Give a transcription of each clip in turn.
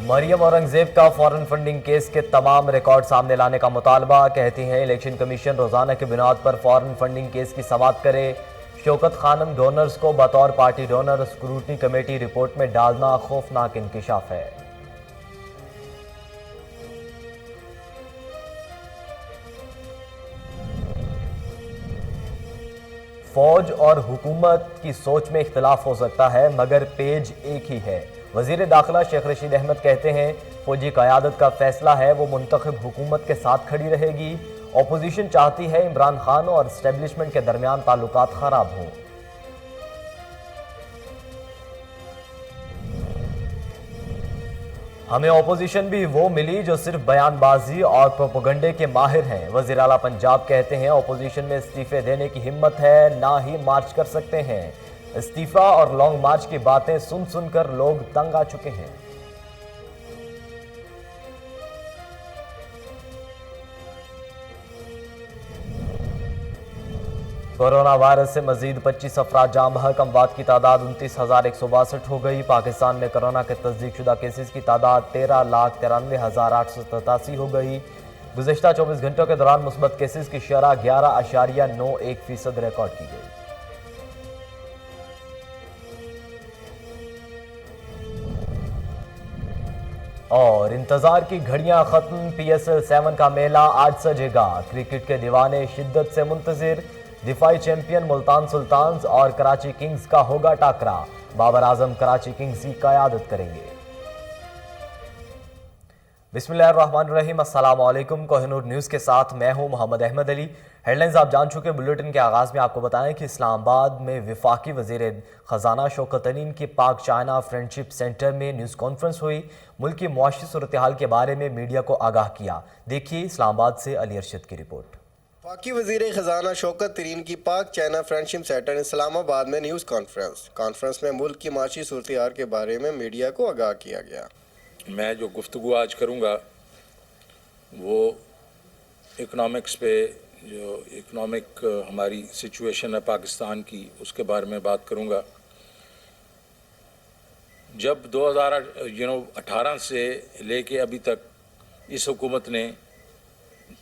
مریم اورنگزیب کا foreign funding case کے تمام ریکارڈ سامنے لانے کا مطالبہ، کہتی ہیں الیکشن کمیشن روزانہ کی بنیاد پر فارن فنڈنگ کیس کی سماعت کرے۔ شوکت خانم ڈونرز کو بطور party donor scrutiny committee report میں ڈالنا خوفناک انکشاف ہے۔ فوج اور حکومت کی سوچ میں اختلاف ہو سکتا ہے مگر پیج ایک ہی ہے۔ وزیر داخلہ شیخ رشید احمد کہتے ہیں فوجی قیادت کا فیصلہ ہے، وہ منتخب حکومت کے ساتھ کھڑی رہے گی۔ اپوزیشن چاہتی ہے عمران خان اور اسٹیبلشمنٹ کے درمیان تعلقات خراب ہوں۔ ہمیں اپوزیشن بھی وہ ملی جو صرف بیان بازی اور پروپیگنڈے کے ماہر ہیں۔ وزیر اعلیٰ پنجاب کہتے ہیں اپوزیشن میں استعفے دینے کی ہمت ہے، نہ ہی مارچ کر سکتے ہیں۔ استعفیٰ اور لانگ مارچ کی باتیں سن سن کر لوگ تنگ آ چکے ہیں۔ کورونا وائرس سے مزید 25 افراد جاں بحق، اموات کی تعداد 29,162 ہو گئی۔ پاکستان میں کورونا کے تصدیق شدہ کیسز کی تعداد 13,93,887 ہو گئی۔ گزشتہ 24 گھنٹوں کے دوران مثبت کیسز کی شرح 11.91% ریکارڈ کی گئی۔ اور انتظار کی گھڑیاں ختم، PSL 7 کا میلہ آج سجے گا۔ کرکٹ کے دیوانے شدت سے منتظر، دفاعی چیمپئن ملتان سلطانز اور کراچی کنگز کا ہوگا ٹاکرا۔ بابر اعظم کراچی کنگز کی قیادت کریں گے۔ بسم اللہ الرحمن الرحیم، السلام علیکم۔ کوہ نور نیوز کے ساتھ میں ہوں محمد احمد علی۔ ہیڈ لائنز آپ جان چکے۔ بلیٹن کے آغاز میں آپ کو بتائیں کہ اسلام آباد میں وفاقی وزیر خزانہ شوکت علیم کی پاک چائنا فرینڈشپ سینٹر میں نیوز کانفرنس ہوئی۔ ملک کی معاشی صورتحال کے بارے میں میڈیا کو آگاہ کیا۔ دیکھیے اسلام آباد سے علی ارشد کی رپورٹ۔ وفاقی وزیر خزانہ شوکت علیم کی پاک چائنا فرینڈشپ سینٹر اسلام آباد میں نیوز کانفرنس میں ملک کی معاشی صورتحال کے بارے میں میڈیا کو آگاہ کیا گیا۔ میں جو گفتگو آج کروں گا وہ اکنامکس پہ، جو اکنامک ہماری سچویشن ہے پاکستان کی، اس کے بارے میں بات کروں گا۔ جب 2018 سے لے کے ابھی تک اس حکومت نے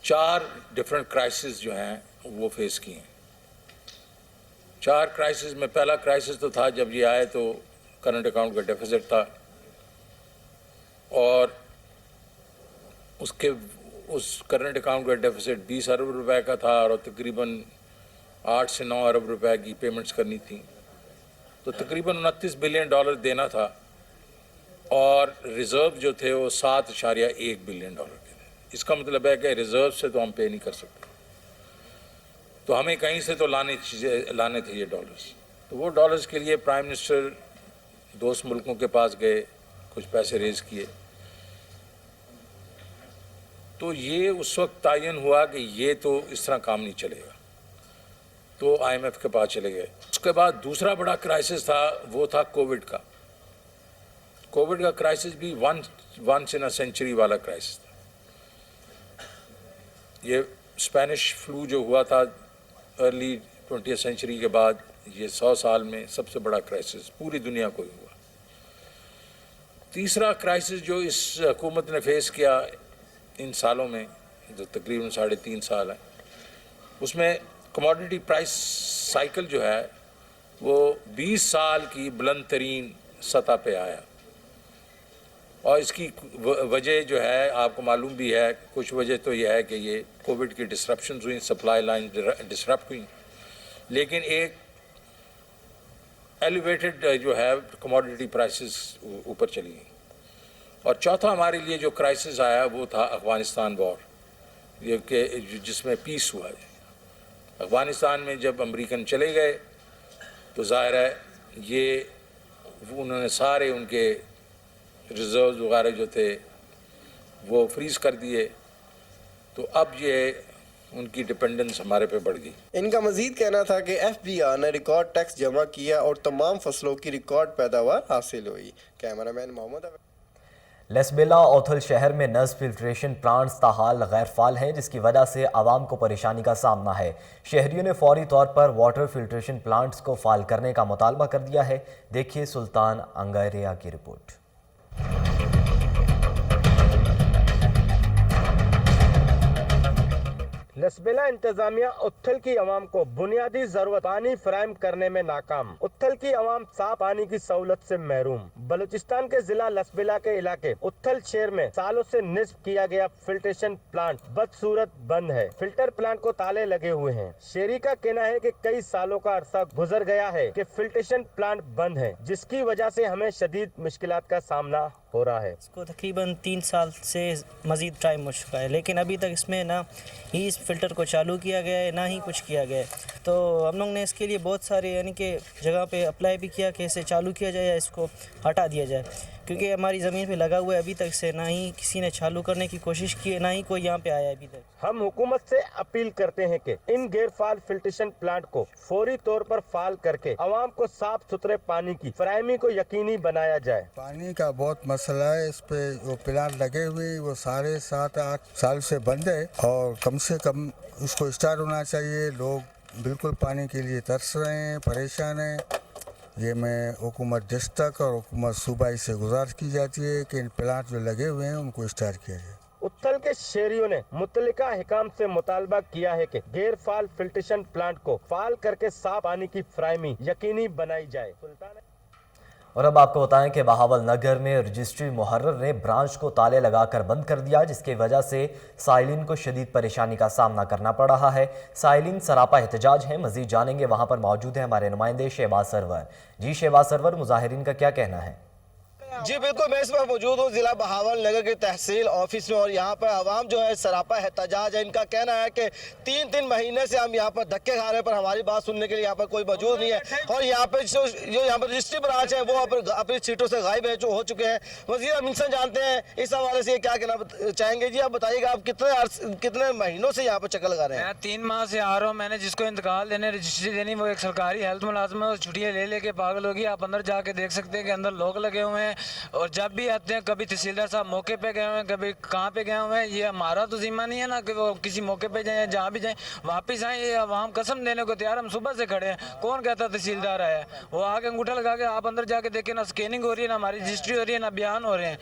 4 ڈفرینٹ کرائسس جو ہیں وہ فیس کیے ہیں۔ 4 کرائسس میں پہلا کرائسس تو تھا جب یہ آئے تو کرنٹ اکاؤنٹ کا ڈیفیسٹ تھا، اور اس کرنٹ اکاؤنٹ کا ڈیفیسٹ 20 ارب روپے کا تھا، اور تقریباً 8 سے 9 ارب روپے کی پیمنٹس کرنی تھیں، تو تقریباً $29 بلین دینا تھا، اور ریزرو جو تھے وہ $7.1 بلین کے تھے۔ اس کا مطلب ہے کہ ریزرو سے تو ہم پے نہیں کر سکتے، تو ہمیں کہیں سے تو لانے تھے یہ ڈالرز۔ تو وہ ڈالرز کے لیے پرائم منسٹر دوست ملکوں کے پاس گئے، کچھ پیسے ریز کیے، تو یہ اس وقت تعین ہوا کہ یہ تو اس طرح کام نہیں چلے گا، تو IMF کے پاس چلے گئے۔ اس کے بعد دوسرا بڑا کرائسس تھا، وہ تھا کووڈ کا۔ کووڈ کا کرائسس بھی ونس ان اے سینچری والا کرائسس تھا۔ یہ اسپینش فلو جو ہوا تھا ارلی 20th سینچری کے بعد، یہ 100 سال میں سب سے بڑا کرائسس پوری دنیا کو ہی ہوا۔ تیسرا کرائسس جو اس حکومت نے فیس کیا ان سالوں میں، جو تقریباً 3.5 سال ہیں، اس میں کموڈٹی پرائس سائیکل جو ہے وہ 20 سال کی بلند ترین سطح پہ آیا، اور اس کی وجہ جو ہے آپ کو معلوم بھی ہے۔ کچھ وجہ تو یہ ہے کہ یہ کووڈ کی ڈسرپشنز ہوئیں، سپلائی لائن ڈسرپٹ ہوئیں، لیکن ایک ایلیویٹڈ جو ہے کموڈٹی پرائسز اوپر چلی گئی۔ اور چوتھا ہمارے لیے جو کرائسس آیا وہ تھا افغانستان وار، یہ کہ جس میں پیس ہوا ہے۔ افغانستان میں جب امریکن چلے گئے تو ظاہر ہے یہ انہوں نے سارے ان کے ریزروز وغیرہ جو تھے وہ فریز کر دیے، تو اب یہ ان کی ڈپینڈنس ہمارے پہ بڑھ گئی۔ ان کا مزید کہنا تھا کہ FBR نے ریکارڈ ٹیکس جمع کیا اور تمام فصلوں کی ریکارڈ پیداوار حاصل ہوئی۔ کیمرہ مین محمد لیسبیلا اوتھل شہر میں نز فلٹریشن پلانٹس تاحال غیر فعال ہیں، جس کی وجہ سے عوام کو پریشانی کا سامنا ہے۔ شہریوں نے فوری طور پر واٹر فلٹریشن پلانٹس کو فعال کرنے کا مطالبہ کر دیا ہے۔ دیکھیے سلطان انگیریا کی رپورٹ۔ लसबेला इंतजामिया उत्थल की आवाम को बुनियादी जरूरत पानी फराहम करने में नाकाम। उत्थल की आवाम साफ पानी की सहूलत से महरूम। बलूचिस्तान के जिला लसबेला के इलाके उत्थल शहर में सालों से निस्ब किया गया फिल्ट्रेशन प्लांट बदसूरत बंद है। फिल्टर प्लांट को ताले लगे हुए हैं। शहरी का कहना है कि कई सालों का अरसा गुजर गया है कि फिल्ट्रेशन प्लांट बंद है, जिसकी वजह से हमें शदीद मुश्किलात का सामना हो रहा है। इसको तकरीबन 3 साल से मज़ीद टाइम हो चुका है, लेकिन अभी तक इसमें ना ही इस फ़िल्टर को चालू किया गया है ना ही कुछ किया गया है। तो हम लोग ने इसके लिए बहुत सारे यानी कि जगह पे अप्लाई भी किया कि इसे चालू किया जाए या इसको हटा दिया जाए, क्योंकि हमारी ज़मीन पे लगा हुआ है। अभी तक से ना ही किसी ने चालू करने की कोशिश की है, ना ही कोई यहाँ पे आया है अभी तक। हम हुकूमत से अपील करते हैं कि इन गैर फाल फिल्ट्रेशन प्लांट को फौरी तौर पर फाल करके आवाम को साफ सुथरे पानी की फराहमी को यकीनी बनाया जाए। पानी का बहुत मसला है। इस पे वो प्लांट लगे हुए वो सारे 7-8 साल से बंद है और कम से कम उसको स्टार्ट होना चाहिए। लोग बिल्कुल पानी के लिए तरस रहे हैं, परेशान हैं। ये मैं हुकूमत डिस्ट्रिक्ट और हुकूमत सूबाई से गुजारिश की जाती है कि इन प्लांट जो लगे हुए हैं उनको स्टार्ट किया जाए। उत्थल के शहरियों ने मुतल्लिका हिकाम से मुतालबा किया है कि गैर फाल फिल्ट्रेशन प्लांट को फाल करके साफ पानी की फराहमी यकीनी बनाई जाए। और अब आपको बताएं कि बहावल नगर में रजिस्ट्री मुहर्रर ने ब्रांच को ताले लगाकर बंद कर दिया, जिसकी वजह से साइलिन को शदीद परेशानी का सामना करना पड़ रहा है। साइलिन सरापा एहतजाज हैं। मजीद जानेंगे, वहां पर मौजूद है हमारे नुमाइंदे शहबाज सरवर। जी शहबाज सरवर, मुजाहिरीन का क्या कहना है? जी बिल्कुल, मैं इस वक्त मौजूद हूँ जिला बहावल नगर के तहसील ऑफिस में और यहाँ पर आवाम जो है सरापा एहतजाज है। इनका कहना है कि 3 महीने से हम यहाँ पर धक्के खा रहे हैं, पर हमारी बात सुनने के लिए यहाँ पर कोई मौजूद नहीं है। और यहाँ पर जो यहाँ पर रजिस्ट्री ब्रांच है वो अपनी सीटों से गायब है, जो हो चुके हैं। वज़ीर हम इनसे जानते हैं इस हवाले से क्या कहना चाहेंगे। जी आप बताइएगा, आप कितने महीनों से यहाँ पर चक्कर लगा रहे हैं? मैं 3 माह से आ रहा हूँ। मैंने जिसको इंतकाल देने रजिस्ट्री देनी, वो एक सरकारी हेल्थ मुलाजम है, वो छुट्टियाँ ले लेके पागल होगी। आप अंदर जाके देख सकते हैं कि अंदर लोग लगे हुए हैं और जब भी आते हैं कभी तहसीलदार साहब मौके पे गए हुए हैं, कभी कहाँ पे गए हुए हैं। ये हमारा तो जिम्मा नहीं है ना कि वो किसी मौके पे जाए, जहाँ भी जाएं वापस आए। ये आवाम कसम देने को तैयार, हम सुबह से खड़े हैं। कौन कहता तहसीलदार आया? वो आके अंगूठा लगा के आप अंदर जाके देखें ना, स्कैनिंग हो रही है ना, हमारी रजिस्ट्री हो रही है ना, बयान हो रहे हैं।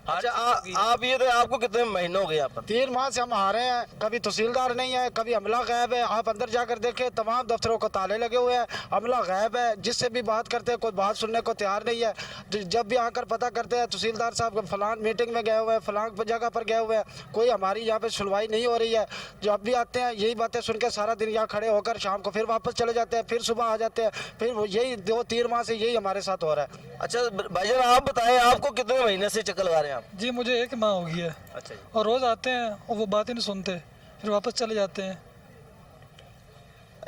अच्छा आप ये तो आपको कितने महीनों हो गए यहाँ पर? 3 माह से हम आ रहे हैं। कभी तहसीलदार नहीं है, कभी अमला गायब है। आप अंदर जाकर देखें, तमाम दफ्तरों को ताले लगे हुए हैं, अमला गायब है। जिससे भी बात करते हैं कोई बात सुनने को तैयार नहीं है। जब भी आकर पता करते हैं तहसीलदार साहब फलान मीटिंग में गए हुए हैं, फलान जगह पर गए हुए हैं, कोई हमारी यहाँ पे सुनवाई नहीं हो रही है। जब भी आते हैं यही बातें सुन के सारा दिन यहाँ खड़े होकर शाम को फिर वापस चले जाते हैं, फिर सुबह आ जाते हैं। फिर यही 2-3 माह से यही हमारे साथ हो रहा है। अच्छा भाईजान आप बताएं, आपको कितने महीने से चक्कर लगा रहे हैं आप? जी मुझे 1 माह हो गया है। अच्छा और रोज़ आते हैं और वो बातें नहीं सुनते, फिर वापस चले जाते हैं।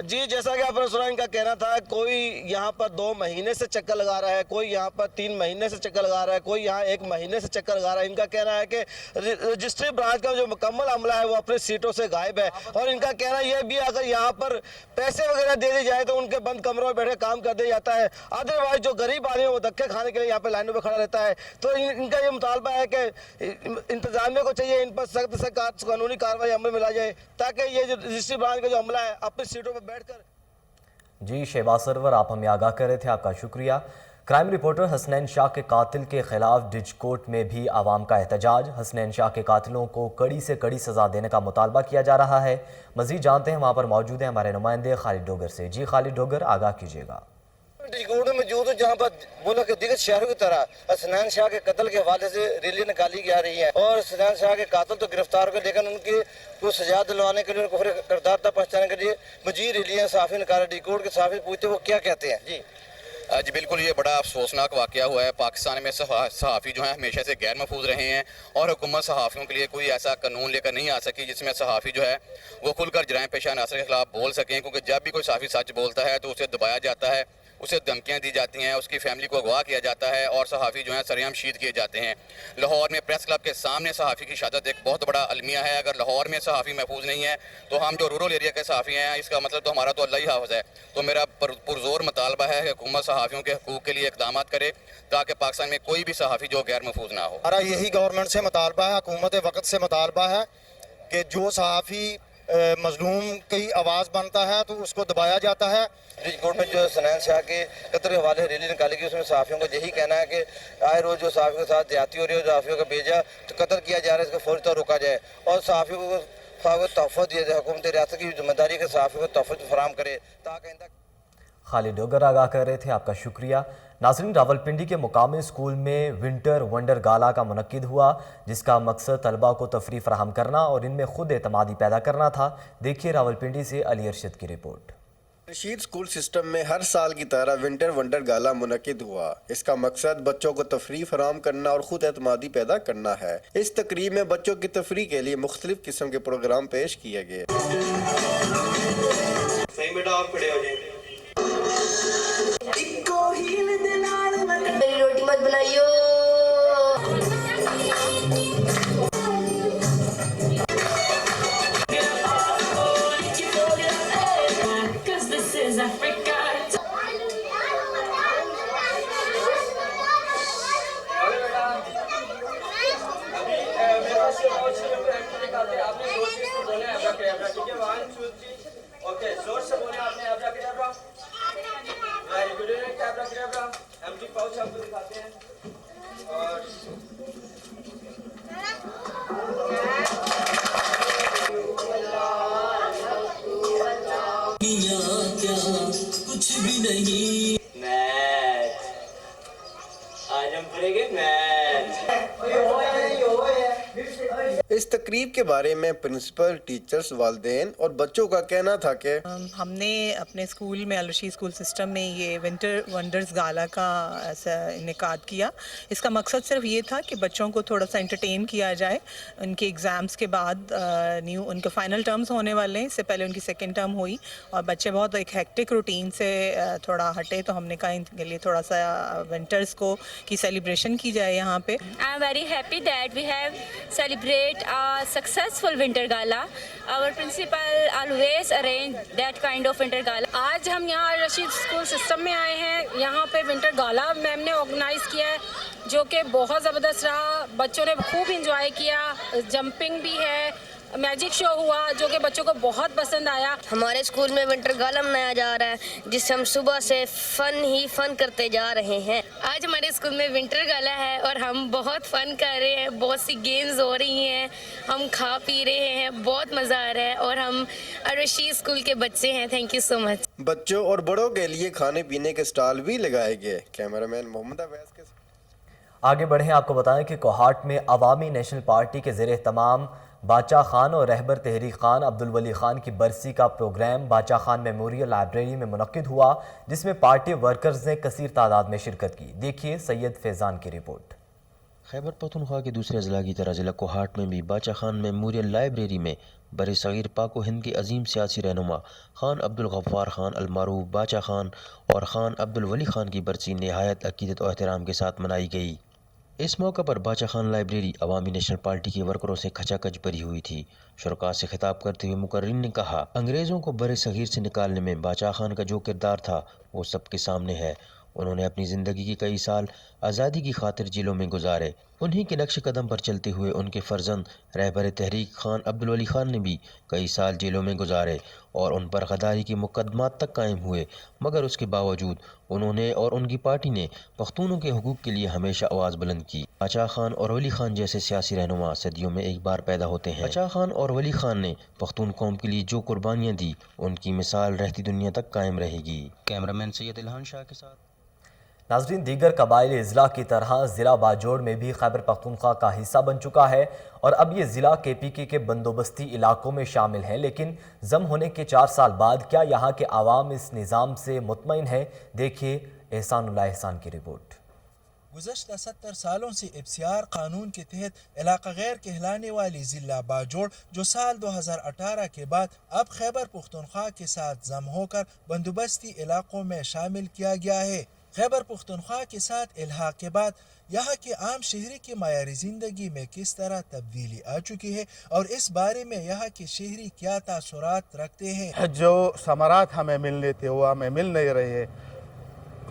जी जैसा कि आपने सुना, इनका कहना था कोई यहाँ पर 2 महीने से चक्कर लगा रहा है, कोई यहाँ पर 3 महीने से चक्कर लगा रहा है, कोई यहाँ 1 महीने से चक्कर लगा रहा है। इनका कहना है कि रजिस्ट्री ब्रांच का जो मुकम्मल अमला है वो अपनी सीटों से गायब है। और इनका कहना यह भी, अगर यहाँ पर पैसे वगैरह दे दी जाए तो उनके बंद कमरों में बैठे काम कर दिया जाता है। अदरवाइज जो गरीब आदमी है वो धक्के खाने के लिए यहाँ पर लाइनों में खड़ा रहता है। तो इनका ये मुतालबा है कि इंतजामिया को चाहिए इन पर सख्त से कानूनी कार्रवाई अमल में ला जाए, ताकि ये जो रजिस्ट्री ब्रांच का जो अमला है अपनी सीटों पर बैठकर। जी शहबाज सरवर, आप हमें आगाह कर रहे थे, आपका शुक्रिया। क्राइम रिपोर्टर हसनैन शाह के कातिल के खिलाफ डिज कोर्ट में भी आवाम का एहतजाज। हसनैन शाह के कातिलों को कड़ी से कड़ी सजा देने का मुतालबा किया जा रहा है। मजीद जानते हैं, वहाँ पर मौजूद हैं हमारे नुमाइंदे खालिद डोगर से। जी खालिद डोगर, आगाह कीजिएगा। डिजकोर्ट में मौजूद हूँ, जहाँ पर मुल्क के दिग्गज शहरों की तरह हसनैन शाह के कत्ल के हवाले से रैली निकाली जा रही है। और हसनैन शाह के कातिल तो गिरफ्तार हो गए, लेकिन उनके को सजा दिलवाने के लिए, उनको किरदार तक पहुँचाने के लिए मजीद रैलियाँ सहाफ़ी निकाले। डिजकोर्ट के सहाफ़ी पूछते वो क्या कहते हैं। जी जी बिल्कुल, ये बड़ा अफसोसनाक वाक़या हुआ है। पाकिस्तान में सहाफ़ी जो हैं हमेशा से गैर महफूज रहे हैं और हुकूमत सहाफ़ियों के लिए कोई ऐसा कानून लेकर नहीं आ सकी जिसमें सहाफ़ी जो है वो खुलकर जराइम पेशा नासर के खिलाफ बोल सकें। क्योंकि जब भी कोई सहाफ़ी सच बोलता है तो उसे दबाया जाता है, उसे धमकियाँ दी जाती हैं, उसकी फैमिली को अगवा किया जाता है और सहाफ़ी जो है सरेआम शहीद किए जाते हैं। लाहौर में प्रेस क्लब के सामने सहाफ़ी की शहादत एक बहुत बड़ा अलमिया है। अगर लाहौर में सहाफ़ी महफूज नहीं है तो हम जो रूरल एरिया के सहाफ़ी हैं, इसका मतलब तो हमारा तो अल्लाह ही हाफ़िज़ है। तो मेरा पुरज़ोर मुतालबा है कि हुकूमत सहाफ़ियों के हकूक़ के लिए इक़दाम करे ताकि पाकिस्तान में कोई भी सहाफ़ी जो गैर महफूज ना हो। हमारा यही गवर्नमेंट से मुतालबा है, हुकूमत वक्त से मुतालबा है कि जो सहाफ़ी मजलूम की आवाज़ बनता है तो उसको दबाया जाता है। डिजकोर्ट में जो हसनैन शाह के कत्ल के हवाले रैली निकाली गई, उसमें सहाफ़ियों का यही कहना है कि आए रोज़ जो सहाफ़ियों के साथ ज्यादती हो रही है, सहाफ़ियों का भेजा तो कत्ल किया जा रहा है, इसको फौरी तौर रोका जाए और सहाफ़ियों को को तोहफा दिया जाए, हुकूमत रियासत की जिम्मेदारी के सहाफ़ी को तोहफा फराहम करे ताकि आइंदा। खालिद डोगर आगाह कर रहे थे, आपका शुक्रिया। नाज़रीन, रावलपिंडी के मुकामी स्कूल में विंटर वंडर गाला का मुनक्किद हुआ, जिसका मकसद तलबा को तफरीह फराहम करना और इनमें खुद एतमादी पैदा करना था। देखिए रावलपिंडी से अली अरशद की रिपोर्ट। रशीद स्कूल सिस्टम में हर साल की तरह विंटर वंडर गाला मुनक्किद हुआ। इसका मकसद बच्चों को तफरीह फराहम करना और खुद एतमादी पैदा करना है। इस तकरीब में बच्चों की तफरीह के लिए मुख्तलिफ किस्म के प्रोग्राम पेश किए गए। सही बेटा, आप खड़े हो जाएंगे। मेरी रोटी मत बनाइयो। कुछ भी नहीं। मैथ आज हम पढ़ेंगे मैथ। इस तकरीब के बारे में प्रिंसिपल, टीचर्स, वालिदैन और बच्चों का कहना था कि हमने अपने स्कूल में अल-रशीद स्कूल सिस्टम में ये विंटर वंडर्स गाला का ऐसा इनेकाद किया। इसका मकसद सिर्फ ये था कि बच्चों को थोड़ा सा एंटरटेन किया जाए। उनके एग्ज़ाम्स के बाद उनके फाइनल टर्म्स होने वाले हैं, इससे पहले उनकी सेकेंड टर्म हुई और बच्चे बहुत एक हेक्टिक रूटीन से थोड़ा हटे, तो हमने कहा इनके लिए थोड़ा सा विंटर्स को की सेलिब्रेशन की जाए यहाँ पे। I am very happy that we have celebrate a successful winter gala. Our principal always arrange that kind of winter gala. आज हम यहाँ रशीद स्कूल सिस्टम में आए हैं। यहाँ पे विंटर गाला मैम ने ऑर्गेनाइज किया है, जो कि बहुत ज़बरदस्त रहा। बच्चों ने खूब इंजॉय किया, जंपिंग भी है, मैजिक शो हुआ जो कि बच्चों को बहुत पसंद आया। हमारे स्कूल में विंटर गाला मनाया जा रहा है, जिससे हम सुबह से फन करते जा रहे हैं। आज हमारे स्कूल में विंटर गाला है और हम बहुत फन कर रहे हैं। बहुत सी गेम्स हो रही हैं, हम खा पी रहे हैं, बहुत मज़ा आ रहा है और हम रशीद स्कूल के बच्चे हैं। Thank you so much. बच्चों और बड़ों के लिए खाने पीने के स्टॉल भी लगाए गए। कैमरामैन मोहम्मद अवैस के आगे बढ़ें, आपको बताएं कि कोहाट में अवामी नेशनल पार्टी के ज़ेर तमाम बादशाह खान और रहबर तहरीक खान अब्दुल वली खान की बरसी का प्रोग्राम बादशाह खान मेमोरियल लाइब्रेरी में मुनक्किद हुआ, जिसमें पार्टी वर्कर्स ने कसीर तादाद में शिरकत की। देखिए सैयद फैज़ान की रिपोर्ट। खैबर पख्तूनख्वा के दूसरे ज़िला की तरह ज़िला कोहाट में भी बादशाह खान मेमोरियल लाइब्रेरी में बर सग़ीर पाक व हिंद के अजीम सियासी रहनुमा खान अब्दुल गफ़्फ़ार खान अलमारूफ बादशाह खान और खान अब्दुल वली खान की बरसी नहायत अक़ीदत और एहतराम के साथ मनाई गई। इस मौका पर बादशाह खान लाइब्रेरी अवामी नेशनल पार्टी के वर्करों से खचाखच भरी हुई थी। शुरका से खिताब करते हुए मुकर्रिर ने कहा, अंग्रेज़ों को बर सग़ीर से निकालने में बादशाह खान का जो किरदार था वो सबके सामने है। उन्होंने अपनी ज़िंदगी के कई साल आज़ादी की खातिर जेलों में गुजारे। उन्हीं के नक्श कदम पर चलते हुए उनके फ़र्जंद रहबर तहरीक खान अब्दुल वली खान ने भी कई साल जेलों में गुजारे और उन पर गद्दारी के मुकदमात तक कायम हुए, मगर उसके बावजूद उन्होंने और उनकी पार्टी ने पख्तूनों के हुकूक के लिए हमेशा आवाज़ बुलंद की। बादशाह खान और वली खान जैसे सियासी रहनुमा सदियों में एक बार पैदा होते हैं। बादशाह खान और वली खान ने पख्तून कौम के लिए जो कुर्बानियाँ दी, उनकी मिसाल रहती दुनिया तक कायम रहेगी। कैमरामैन सैयद इल्हान शाह के साथ। नाज़रीन, दीगर कबाइली अज़ला की तरह ज़िला बाजोड़ में भी खैबर पख्तूनख्वा का हिस्सा बन चुका है और अब ये ज़िला KPK के बंदोबस्ती इलाकों में शामिल है। लेकिन जम होने के 4 साल बाद क्या यहाँ के आवाम इस निज़ाम से मुतमईन है? देखिए एहसानुल्लाह एहसान की रिपोर्ट। गुज़श्ता 70 सालों से इब्सियार कानून के तहत इलाका गैर कहलाने वाली ज़िला बाजोड़, जो साल 2018 के बाद अब खैबर पख्तूनख्वा के साथ जम होकर बंदोबस्ती इलाकों में शामिल किया गया है। खैबर पख्तूनख्वा के साथ इल्हाक के बाद यहाँ के आम शहरी की मायारी ज़िंदगी में किस तरह तब्दीली आ चुकी है और इस बारे में यहाँ के शहरी क्या तासुरात रखते हैं। जो समरात हमें मिलने थे वो हमें मिल नहीं रहे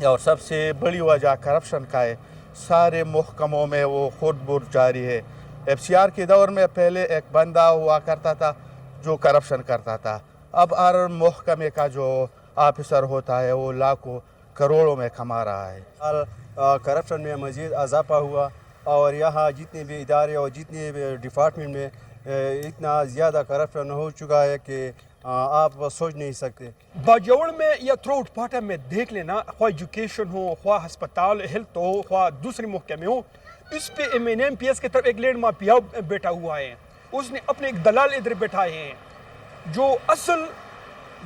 और सबसे बड़ी वजह करप्शन का है। सारे महकमों में वो खुद बुर जारी है। FCR के दौर में पहले एक बंदा हुआ करता था जो करप्शन करता था, अब हर महकमे का जो ऑफिसर होता है वो लाखों करोड़ों में कमा रहा है। करप्शन में मज़ीद इजाफा हुआ और यहाँ जितने भी इदारे और जितने भी डिपार्टमेंट में इतना ज़्यादा करप्शन हो चुका है कि आप सोच नहीं सकते। बाजौड़ में या थ्रोट फाटा में देख लेना, ख्वाह एजुकेशन हो, ख्वाह अस्पताल हेल्थ हो, ख्वाह दूसरे महकमे हो, इस पे MNMPS की तरफ एक लैंड माफिया बैठा हुआ है। उसने अपने एक दलाल इधर बैठाए हैं। जो असल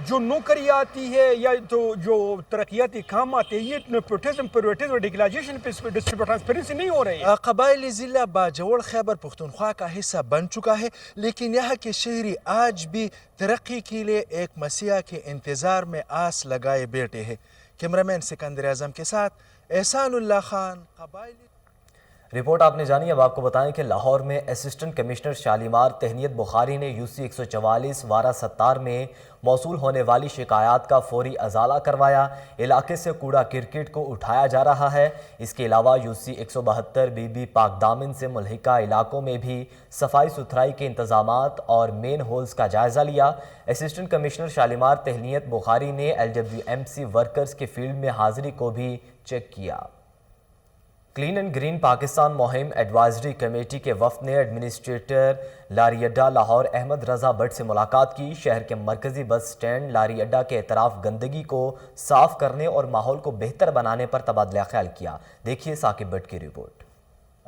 जो नौकरी आती है या तो जो तरक्याती काम आते हैं, ये नेपोटिज्म, प्राइवेटाइजेशन, डिजिटलाइजेशन पे डिस्ट्रीब्यूशन ट्रांसपेरेंसी नहीं हो रही है। कबायली ज़िला बाजौड़ खैबर पख्तूनख्वा का हिस्सा बन चुका है, लेकिन यहाँ के शहरी आज भी तरक्की के लिए एक मसीहा के इंतज़ार में आस लगाए बैठे हैं। कैमरामैन सिकंदर आज़म के साथ एहसानुल्लाह खान, कबायली। रिपोर्ट आपने जानी। अब आपको बताएं कि लाहौर में असिस्टेंट कमिश्नर शालीमार तहनीत बुखारी ने UC 144 वारा सत्तार में मौसूल होने वाली शिकायत का फौरी अजाला करवाया। इलाके से कूड़ा क्रिकेट को उठाया जा रहा है। इसके अलावा UC 172 बीबी पाकदामन से मुल्हिका इलाकों में भी सफाई सुथराई के इंतजामात और मेन होल्स का जायजा लिया। असिस्टेंट कमिश्नर शालीमार तहनीत बुखारी ने LWMC वर्कर्स के फील्ड में हाजिरी को भी चेक किया। क्लीन एंड ग्रीन पाकिस्तान मुहिम एडवाइजरी कमेटी के वफ्द ने एडमिनिस्ट्रेटर लारी अड्डा लाहौर अहमद रजा भट्ट से मुलाकात की। शहर के मरकजी बस स्टैंड लारी अड्डा के एतराफ गंदगी को साफ करने और माहौल को बेहतर बनाने पर तबादला ख्याल किया। देखिए साकिब भट्ट की रिपोर्ट।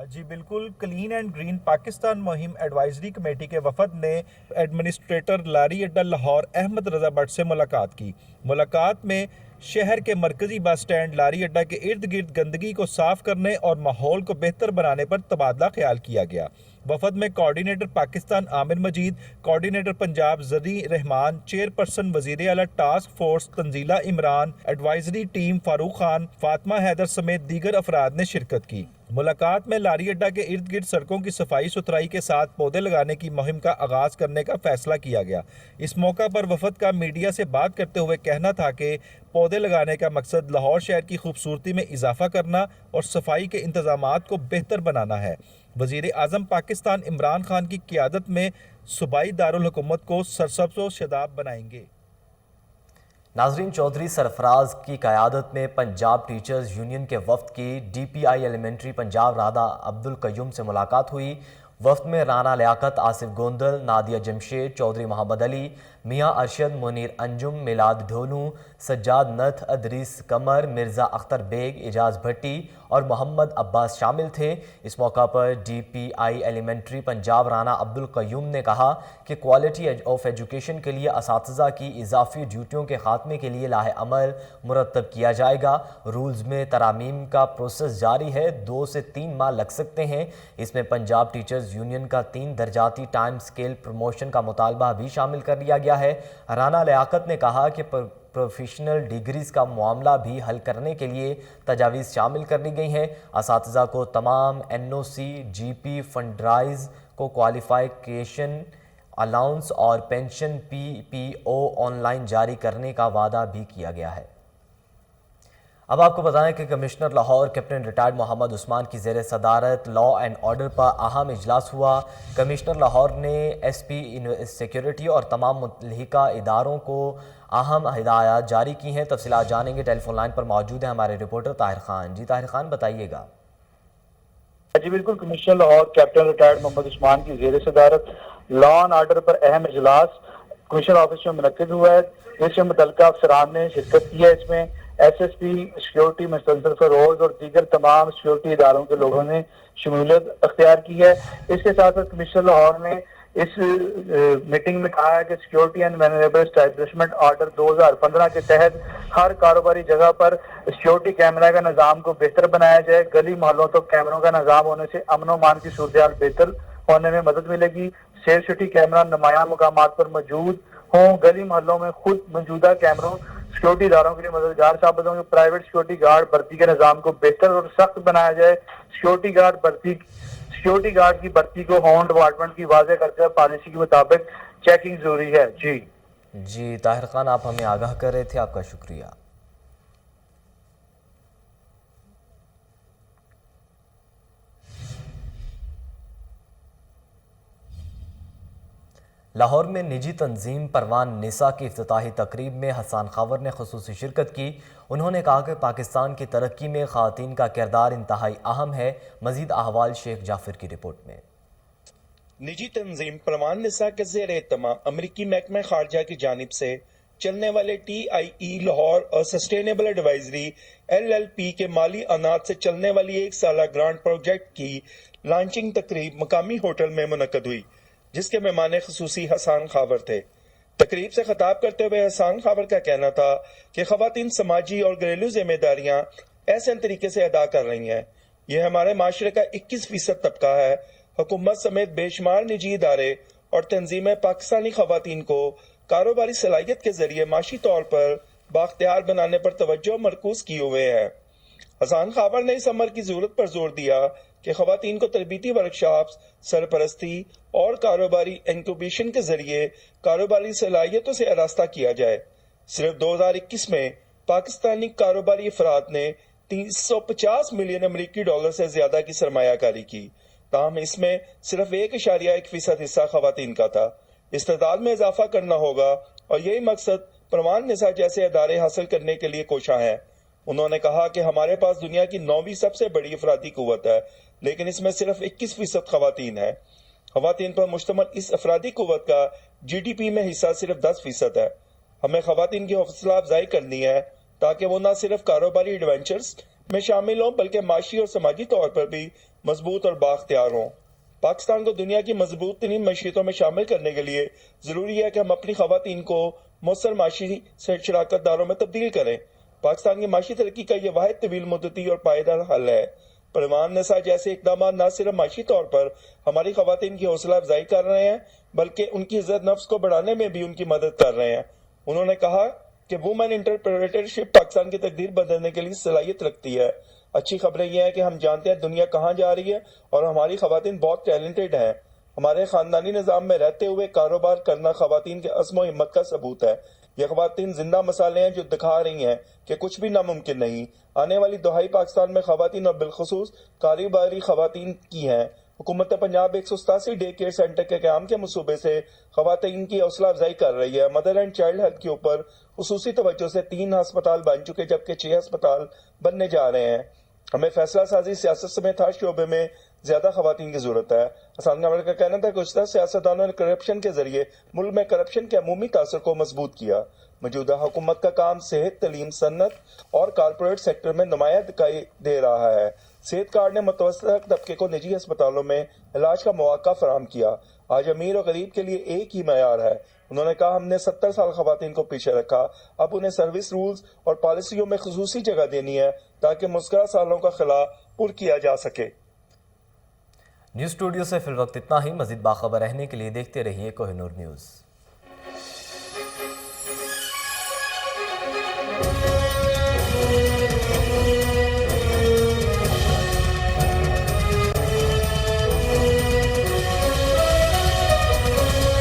जी बिल्कुल, क्लीन एंड ग्रीन पाकिस्तान मुहिम एडवाइजरी कमेटी के वफद ने एडमिनिस्ट्रेटर लारी अड्डा लाहौर अहमद रजा भट्ट से मुलाकात की। मुलाकात में शहर के मरकजी बस स्टैंड लारी अड्डा के इर्द गिर्द गंदगी को साफ करने और माहौल को बेहतर बनाने पर तबादला ख्याल किया गया। वफद में coordinator Pakistan Aamir Majeed, coordinator Punjab Zari Rehman, chairperson वजीर आला task force Tanzeela Imran, advisory team Farooq Khan, Fatima Haider समेत दीगर अफराद ने शिरकत की। मुलाकात में लारी अड्डा के इर्द गिर्द सड़कों की सफाई सुथराई के साथ पौधे लगाने की मुहिम का आगाज करने का फैसला किया गया। इस मौका पर वफद का मीडिया से बात करते हुए कहना था कि पौधे लगाने का मकसद लाहौर शहर की खूबसूरती में इजाफा करना और सफाई के इंतजामात को बेहतर बनाना है। वजीर आज़म पाकिस्तान इमरान खान की क़ियादत में सूबाई दारुल हुकूमत को सरसब्ज़ शदाब बनाएंगे। नाजरीन, चौधरी सरफराज की क़यादत में पंजाब टीचर्स यूनियन के वफ्द की DPI एलिमेंट्री पंजाब राधा अब्दुल कयूम से मुलाकात हुई। वफ्द में राना लियाकत, आसिफ गोंदल, नादिया जमशेद, चौधरी मोहम्मद अली, मियाँ अरशद, मुनीर अंजुम, मिलाद ढोलू, सज्जाद नथ, अदरीस कमर, मिर्ज़ा अख्तर बेग, एजाज भट्टी और मोहम्मद अब्बास शामिल थे। इस मौका पर DPI एलिमेंट्री पंजाब राना अब्दुल कयूम ने कहा कि क्वालिटी ऑफ एजुकेशन के लिए असातिज़ा की इजाफी ड्यूटियों के खात्मे के लिए लाहे अमल मुरतब किया जाएगा। रूल्स में तरामीम का प्रोसेस जारी है, 2 से 3 माह लग सकते हैं। इसमें पंजाब टीचर्स यूनियन का 3 दर्जाती टाइम स्केल प्रमोशन का मुतालबा भी शामिल कर लिया गया है। राना लियाकत ने कहा कि प्रोफेशनल डिग्रीज का मामला भी हल करने के लिए तजावीज़ शामिल कर ली गई हैं। असातिज़ा को तमाम NOC, GP फंडराइज को क्वालिफिकेशन अलाउंस और पेंशन PPO ऑनलाइन जारी करने का वादा भी किया गया है। अब आपको बताएं कि commissioner Lahore captain retired Mohammad Usman की ज़ेर सदारत लॉ एंड ऑर्डर पर अहम इजलास हुआ। कमिश्नर लाहौर ने SP सिक्योरिटी और तमाम मुतल्लिका इदारों को अहम हिदायत जारी की हैं। तफसीलात जानेंगे। टेलीफोन लाइन पर मौजूद है हमारे रिपोर्टर ताहिर खान। जी ताहिर खान, बताइएगा। जी बिल्कुल, commissioner Lahore captain retired Mohammad Usman की ज़ेर सदारत लॉ एंड ऑर्डर पर अहम इजलास कमिश्नर ऑफिस में मुनक्किद हुआ है। इसमें मुतल्लिका अफसरान ने शिरकत की है। इसमें SSP, सिक्योरिटी मुस्तंसर फरोज और दीगर तमाम सिक्योरिटी इदारों के लोगों ने शमूलियत अख्तियार की है। इसके साथ साथ कमिश्नर लाहौर ने इस मीटिंग में कहा है कि security and vulnerable establishment order 2015 के तहत हर कारोबारी जगह पर सिक्योरिटी कैमरा का निज़ाम को बेहतर बनाया जाए। गली मोहल्लों तक कैमरों का निज़ाम होने से अमन व अमान की सूरत बेहतर होने में मदद मिलेगी। सेफ सिटी कैमरा नुमाया मुकामात पर मौजूद हों। गली मोहल्लों में खुद मौजूदा कैमरों सिक्योरिटी इदारों के लिए मददगार साबित होंगे। प्राइवेट सिक्योरिटी गार्ड भर्ती के निज़ाम को बेहतर और सख्त बनाया जाए। सिक्योरिटी गार्ड की भर्ती को होम डिपार्टमेंट की वाज़ेह करके पॉलिसी के मुताबिक चेकिंग जरूरी है। जी ताहिर खान, आप हमें आगाह कर रहे थे, आपका शुक्रिया। लाहौर में निजी तंजीम परवान निसा की इफ्तिताही तकरीब में हसन खावर ने खुसूसी शिरकत की। उन्होंने कहा कि पाकिस्तान की तरक्की में ख़वातीन का किरदार इंतहाई अहम है। मज़ीद अहवाल शेख जाफर की रिपोर्ट में। निजी तंजीम परवान निसा के ज़ेर एहतमाम अमरीकी महकमा खारजा की जानिब से चलने वाले TIE लाहौर और सस्टेनेबल एडवाइजरी LLP के माली अनाज से चलने वाली एक साला ग्रांट प्रोजेक्ट की लॉन्चिंग तकरीब मकामी होटल में मुनक्कद हुई, जिसके मेहमान खसूसी हसान खावर थे। तकरीब से खिताब करते हुए हसान खावर का कहना था कि खवातीन समाजी और घरेलू जिम्मेदारियां ऐसे तरीके से अदा कर रही हैं। यह हमारे माशरे का 21% तबका है। हुकूमत समेत बेशुमार निजी इदारे और तंजीमें पाकिस्तानी खवातीन को कारोबारी सलाहियत के जरिए माशी तौर पर बाख्तियार बनाने पर तवज्जो मरकूज किए हुए हैं। हसान खावर ने इस अमर की जरूरत पर जोर दिया कि खवातीन को तरबीती वर्कशॉप्स, सरपरस्ती और कारोबारी इंक्यूबेशन के जरिए कारोबारी सलाहियतों से आरास्ता किया जाए। सिर्फ 2021 में पाकिस्तानी कारोबारी अफराद ने 350 मिलियन अमरीकी डॉलर से ज्यादा की सरमायाकारी की, ताहम इसमें सिर्फ 1.1% हिस्सा खवातीन का था। इस तादाद में इजाफा करना होगा और यही मकसद परवान निसा जैसे अदारे हासिल करने के लिए कोशा है। उन्होंने कहा कि हमारे पास दुनिया की 9वीं सबसे बड़ी अफरादी कुव्वत है, लेकिन इसमें सिर्फ 21% खवातीन है। खवातीन पर मुश्तमल इस अफरादी कुव्वत का GDP में हिस्सा सिर्फ 10% है। हमें खवातीन की हौसला अफजाई करनी है ताकि वो न सिर्फ कारोबारी एडवेंचर्स में शामिल हों बल्कि माशी और समाजी तौर पर भी मजबूत और बाख्तियार हों। पाकिस्तान को दुनिया की मजबूत तरीन मशीतों में शामिल करने के लिए जरूरी है कि हम अपनी खवातीन को मौसर माशी से शराकत दारों में तब्दील करें। पाकिस्तान की माशी तरक्की का यह वाहिद तवील मुद्दती और पायदार हल है। परवान निसा जैसे इकदाम न सिर्फ माशी तौर पर हमारी खवातीन की हौसला अफजाई कर रहे हैं बल्कि उनकी इज्जत नफ्स को बढ़ाने में भी उनकी मदद कर रहे हैं। उन्होंने कहा कि वुमेन इंटरप्रेटरशिप पाकिस्तान की तकदीर बदलने के लिए सलाहियत रखती है। अच्छी खबरें यह है कि हम जानते हैं दुनिया कहाँ जा रही है और हमारी खवातीन बहुत टैलेंटेड हैं। हमारे खानदानी निज़ाम में रहते हुए कारोबार करना खवातीन के अज़्म और हिम्मत का सबूत है। ये खवातीन जिंदा मसाले हैं जो दिखा रही हैं कि कुछ भी नामुमकिन नहीं। आने वाली दहाई पाकिस्तान में खवातीन और बिलखुसूस कारोबारी खवातीन की हैं। हुकूमत पंजाब 187 डे केयर सेंटर के क़याम के मनसूबे से खवातीन की हौसला अफजाई कर रही है। मदर एंड चाइल्ड हेल्थ के ऊपर खुसूसी तवज्जो से 3 अस्पताल बन चुके जबकि 6 अस्पताल बनने जा रहे हैं। हमें फैसला साजी सियासत समेत हर शोबे में ज्यादा खवातीन की जरूरत है। हसन खावर का कहना था कि गुज़श्ता सियासतदानों ने करप्शन के जरिए मुल्क में करप्शन के अमूमी तासर को मजबूत किया। मौजूदा हुकूमत का काम सेहत, तलीम, सन्नत और कारपोरेट सेक्टर में नुमाया दिखाई दे रहा है। सेहत कार्ड ने मुतवस्सित तबके को निजी अस्पतालों में इलाज का मौका फराहम किया। आज अमीर और गरीब के लिए एक ही मयार है। उन्होंने कहा हमने 70 साल खवातीन को पीछे रखा, अब उन्हें सर्विस रूल्स और पॉलिसियों में खुसूसी जगह देनी है ताकि मुस्करा सालों का खला पुर किया जा सके। न्यूज़ स्टूडियो से फिल वक्त इतना ही। मजीद बाखबर रहने के लिए देखते रहिए कोहिनूर न्यूज़।